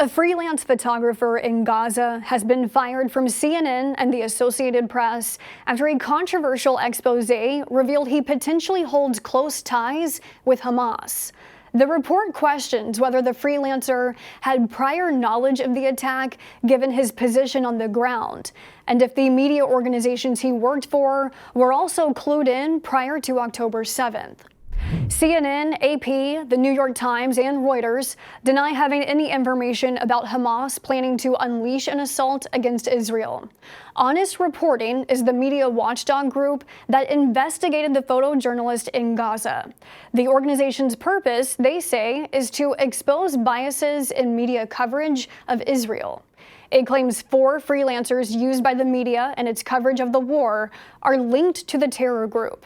A freelance photographer in Gaza has been fired from CNN and the Associated Press after a controversial expose revealed he potentially holds close ties with Hamas. The report questions whether the freelancer had prior knowledge of the attack given his position on the ground, and if the media organizations he worked for were also clued in prior to October 7th. CNN, AP, the New York Times, and Reuters deny having any information about Hamas planning to unleash an assault against Israel. HonestReporting is the media watchdog group that investigated the photojournalist in Gaza. The organization's purpose, they say, is to expose biases in media coverage of Israel. It claims 4 freelancers used by the media in its coverage of the war are linked to the terror group.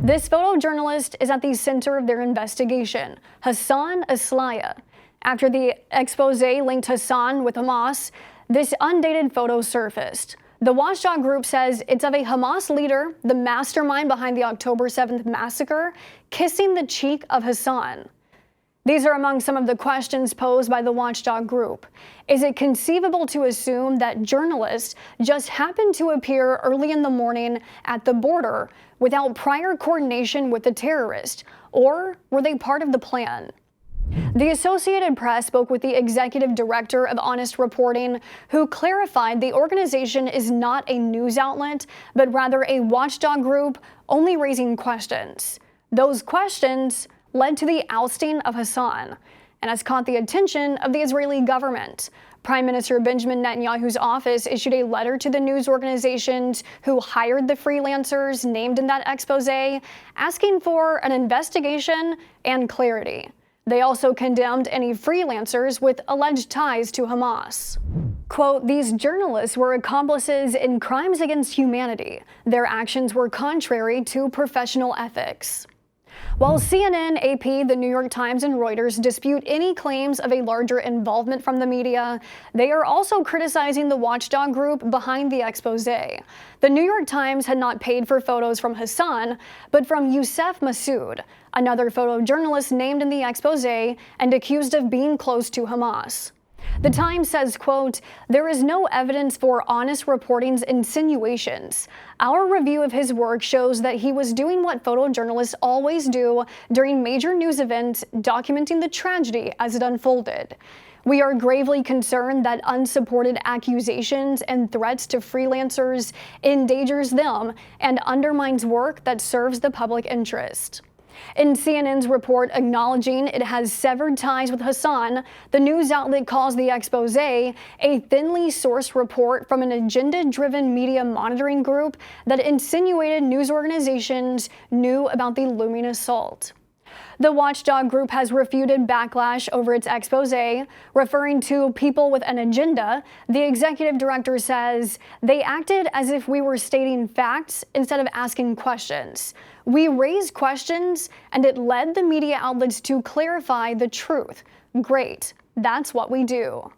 This photojournalist is at the center of their investigation, Hassan Eslaiah. After the expose linked Hassan with Hamas, this undated photo surfaced. The watchdog group says it's of a Hamas leader, the mastermind behind the October 7th massacre, kissing the cheek of Hassan. These are among some of the questions posed by the watchdog group. Is it conceivable to assume that journalists just happened to appear early in the morning at the border without prior coordination with the terrorist, or were they part of the plan? The Associated Press spoke with the executive director of HonestReporting, who clarified the organization is not a news outlet, but rather a watchdog group only raising questions. Those questions led to the ousting of Hassan and has caught the attention of the Israeli government. Prime Minister Benjamin Netanyahu's office issued a letter to the news organizations who hired the freelancers named in that expose, asking for an investigation and clarity. They also condemned any freelancers with alleged ties to Hamas. Quote, "These journalists were accomplices in crimes against humanity. Their actions were contrary to professional ethics." While CNN, AP, the New York Times, and Reuters dispute any claims of a larger involvement from the media, they are also criticizing the watchdog group behind the expose. The New York Times had not paid for photos from Hassan, but from Youssef Massoud, another photojournalist named in the expose and accused of being close to Hamas. The Times says, quote, "There is no evidence for HonestReporting's insinuations. Our review of his work shows that he was doing what photojournalists always do during major news events, documenting the tragedy as it unfolded. We are gravely concerned that unsupported accusations and threats to freelancers endangers them and undermines work that serves the public interest." In CNN's report acknowledging it has severed ties with Hassan, the news outlet calls the expose a thinly sourced report from an agenda-driven media monitoring group that insinuated news organizations knew about the looming assault. The watchdog group has refuted backlash over its expose, referring to people with an agenda. The executive director says, "They acted as if we were stating facts instead of asking questions. We raised questions and it led the media outlets to clarify the truth. Great, that's what we do."